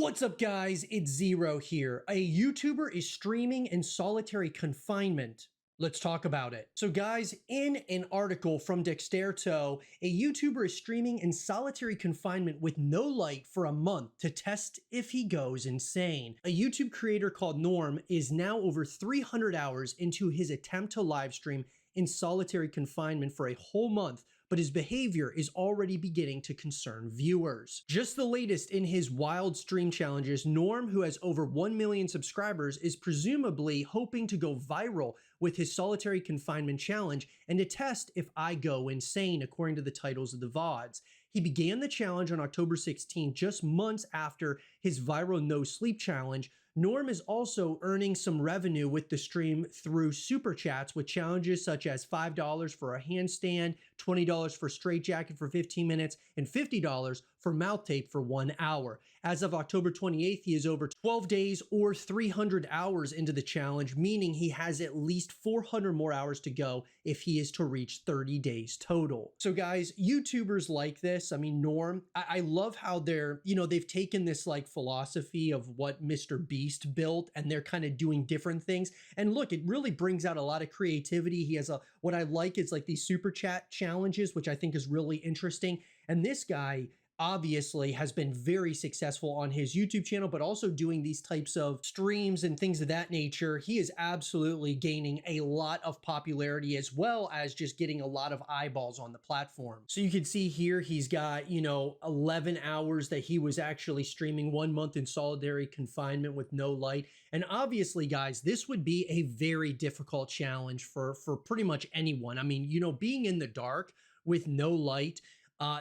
What's up guys, it's Zero here. A YouTuber is streaming in solitary confinement. Let's talk about it. So guys, in an article from Dexterto, a YouTuber is streaming in solitary confinement with no light for a month to test if he goes insane. A YouTube creator called Norme is now over 300 hours into his attempt to live stream in solitary confinement for a whole month, but his behavior is already beginning to concern viewers. Just the latest in his wild stream challenges, Norme, who has over 1 million subscribers, is presumably hoping to go viral with his solitary confinement challenge and to test if I go insane, according to the titles of the VODs. He began the challenge on October 16, just months after his viral no sleep challenge. Norme is also earning some revenue with the stream through super chats with challenges such as $5 for a handstand, $20 for straitjacket for 15 minutes, and $50 for mouth tape for 1 hour. As of October 28th, he is over 12 days or 300 hours into the challenge, meaning he has at least 400 more hours to go if he is to reach 30 days total. So guys, YouTubers like this, I mean, Norme, I love how they've taken this like philosophy of what Mr. Beast built and they're kind of doing different things. And look, it really brings out a lot of creativity. He has what I like is like these super chat challenges, which I think is really interesting. And this guy obviously has been very successful on his YouTube channel, but also doing these types of streams and things of that nature. He is absolutely gaining a lot of popularity as well as just getting a lot of eyeballs on the platform. So you can see here, he's got, 11 hours that he was actually streaming, 1 month in solitary confinement with no light. And obviously, guys, this would be a very difficult challenge for pretty much anyone. I mean, being in the dark with no light,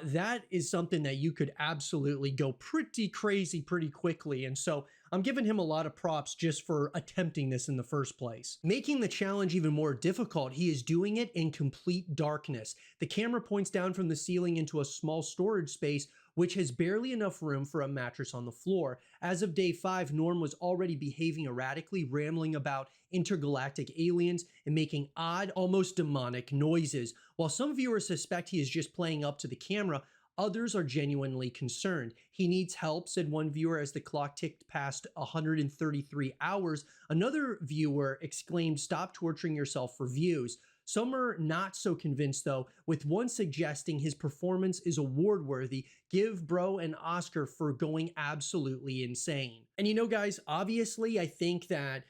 that is something that you could absolutely go pretty crazy pretty quickly. And so I'm giving him a lot of props just for attempting this in the first place. Making the challenge even more difficult, he is doing it in complete darkness. The camera points down from the ceiling into a small storage space, which has barely enough room for a mattress on the floor. As of day 5, Norme was already behaving erratically, rambling about intergalactic aliens and making odd, almost demonic noises. While some viewers suspect he is just playing up to the camera, others are genuinely concerned. He needs help, said one viewer as the clock ticked past 133 hours. Another viewer exclaimed, "Stop torturing yourself for views." Some are not so convinced though, with one suggesting his performance is award-worthy. Give bro an Oscar for going absolutely insane. And guys, obviously I think that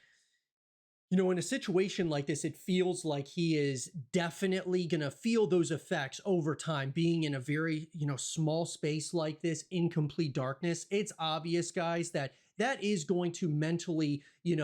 in a situation like this, it feels like he is definitely gonna feel those effects over time, being in a very, small space like this in complete darkness. It's obvious, guys, that is going to mentally,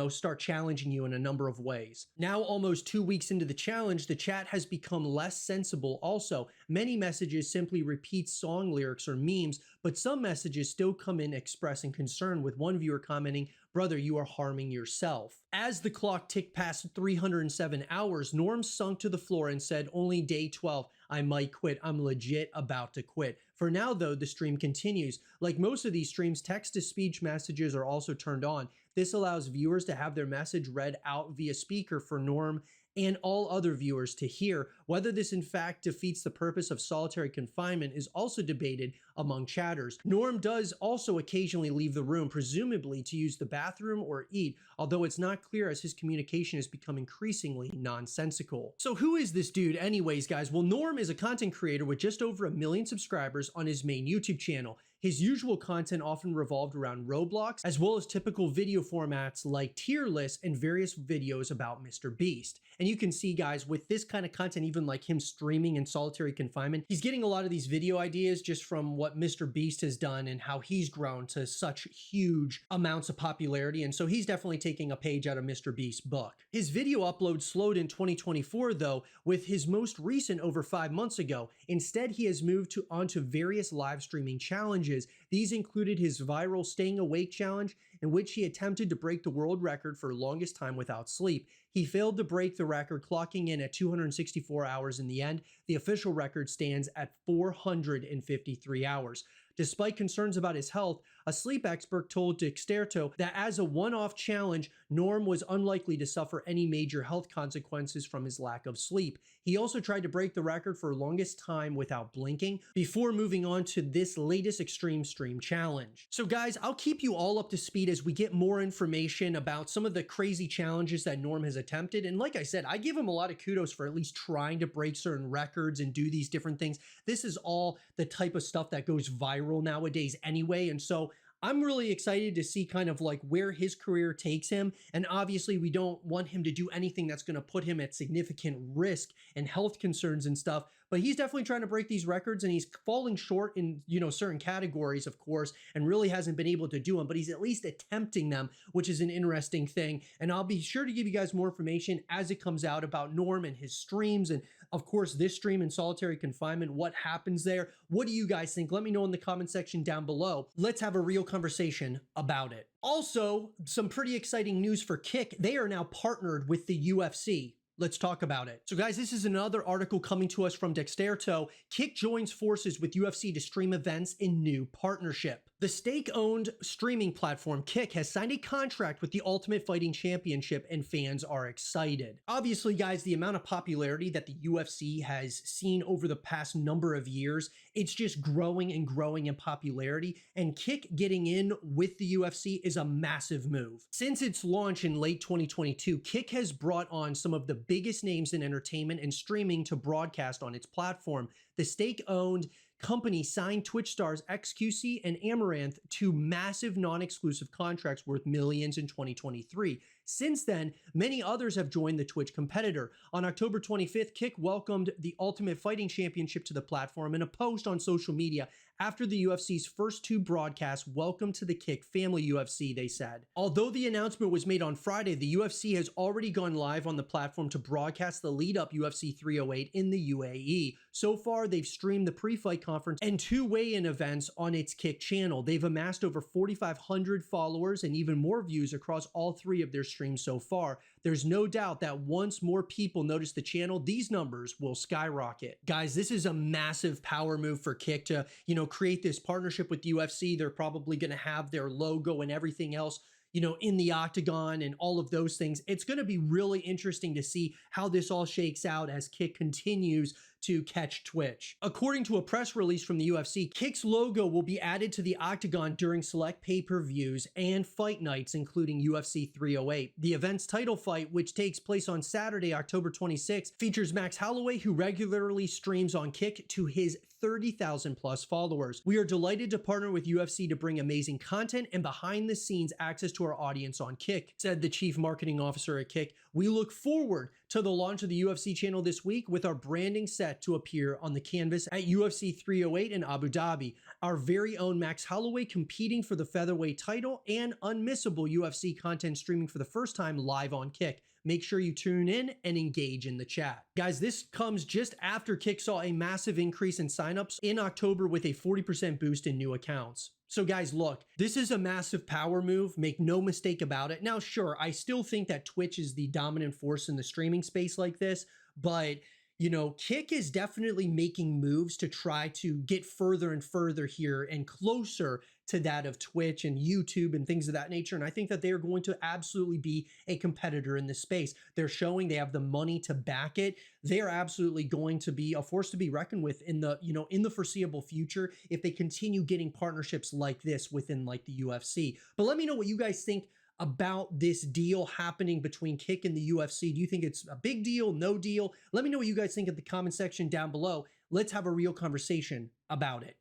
start challenging you in a number of ways. Now, almost 2 weeks into the challenge, the chat has become less sensible also. Many messages simply repeat song lyrics or memes, but some messages still come in expressing concern, with one viewer commenting, "Brother, you are harming yourself." As the clock ticked past 307 hours, Norme sunk to the floor and said, "Only day 12. I might quit. I'm legit about to quit." For now, though, the stream continues. Like most of these streams, text-to-speech messages are also turned on. This allows viewers to have their message read out via speaker for Norme and all other viewers to hear. Whether this in fact defeats the purpose of solitary confinement is also debated among chatters. Norme does also occasionally leave the room, presumably to use the bathroom or eat, although it's not clear as his communication has become increasingly nonsensical. So who is this dude anyways, guys? Well, Norme is a content creator with just over 1 million subscribers on his main YouTube channel. His usual content often revolved around Roblox, as well as typical video formats like tier lists and various videos about Mr. Beast. And you can see, guys, with this kind of content, even like him streaming in solitary confinement, he's getting a lot of these video ideas just from what Mr. Beast has done and how he's grown to such huge amounts of popularity. And so he's definitely taking a page out of Mr. Beast's book. His video upload slowed in 2024, though, with his most recent over 5 months ago. Instead, he has moved onto various live streaming challenges. These included his viral Staying Awake challenge, in which he attempted to break the world record for longest time without sleep. He failed to break the record, clocking in at 264 hours in the end. The official record stands at 453 hours. Despite concerns about his health, A sleep expert told Dexterto that as a one-off challenge, Norm was unlikely to suffer any major health consequences from his lack of sleep. He also tried to break the record for longest time without blinking before moving on to this latest extreme stream challenge. So guys, I'll keep you all up to speed as we get more information about some of the crazy challenges that Norm has attempted. And like I said, I give him a lot of kudos for at least trying to break certain records and do these different things. This is all the type of stuff that goes viral nowadays anyway. And so I'm really excited to see kind of like where his career takes him. And obviously we don't want him to do anything that's going to put him at significant risk and health concerns and stuff. But he's definitely trying to break these records, and he's falling short in, certain categories, of course, and really hasn't been able to do them, but he's at least attempting them, which is an interesting thing. And I'll be sure to give you guys more information as it comes out about Norm and his streams, and of course, this stream in solitary confinement, what happens there. What do you guys think? Let me know in the comment section down below. Let's have a real conversation about it. Also, some pretty exciting news for Kick. They are now partnered with the UFC. Let's talk about it. So guys, this is another article coming to us from Dexterto. Kick joins forces with UFC to stream events in new partnership. The stake-owned streaming platform Kick has signed a contract with the Ultimate Fighting Championship, and fans are excited. Obviously, guys, the amount of popularity that the UFC has seen over the past number of years, it's just growing and growing in popularity, and Kick getting in with the UFC is a massive move. Since its launch in late 2022, Kick has brought on some of the biggest names in entertainment and streaming to broadcast on its platform. The stake-owned company signed Twitch stars XQC and Amaranth to massive non-exclusive contracts worth millions in 2023. Since then, many others have joined the Twitch competitor. On October 25th, Kick welcomed the Ultimate Fighting Championship to the platform in a post on social media after the UFC's first two broadcasts. Welcome to the Kick family, UFC, they said. Although the announcement was made on Friday, the UFC has already gone live on the platform to broadcast the lead-up UFC 308 in the UAE. So far, they've streamed the pre-fight conference and two weigh-in events on its Kick channel. They've amassed over 4,500 followers and even more views across all three of their streams so far. There's no doubt that once more people notice the channel, these numbers will skyrocket. Guys, this is a massive power move for Kick to, create this partnership with the UFC. They're probably going to have their logo and everything else, in the octagon and all of those things. It's going to be really interesting to see how this all shakes out as Kick continues to catch Twitch. According to a press release from the UFC, Kick's logo will be added to the octagon during select pay-per-views and fight nights, including UFC 308. The event's title fight, which takes place on Saturday, October 26th, features Max Holloway, who regularly streams on Kick to his 30,000 plus followers. We are delighted to partner with UFC to bring amazing content and behind the scenes access to our audience on Kick, said the chief marketing officer at Kick. We look forward to the launch of the UFC channel this week, with our branding set to appear on the canvas at UFC 308 in Abu Dhabi. Our very own Max Holloway competing for the featherweight title, and unmissable UFC content streaming for the first time live on Kick. Make sure you tune in and engage in the chat. Guys, this comes just after Kick saw a massive increase in signups in October with a 40% boost in new accounts. So guys, look, this is a massive power move. Make no mistake about it. Now, sure, I still think that Twitch is the dominant force in the streaming space like this, but Kick is definitely making moves to try to get further and further here and closer to that of Twitch and YouTube and things of that nature. And I think that they are going to absolutely be a competitor in this space. They're showing they have the money to back it. They are absolutely going to be a force to be reckoned with in the, in the foreseeable future if they continue getting partnerships like this within like the UFC. But let me know what you guys think about this deal happening between Kick and the UFC. Do you think it's a big deal, no deal? Let me know what you guys think in the comment section down below. Let's have a real conversation about it.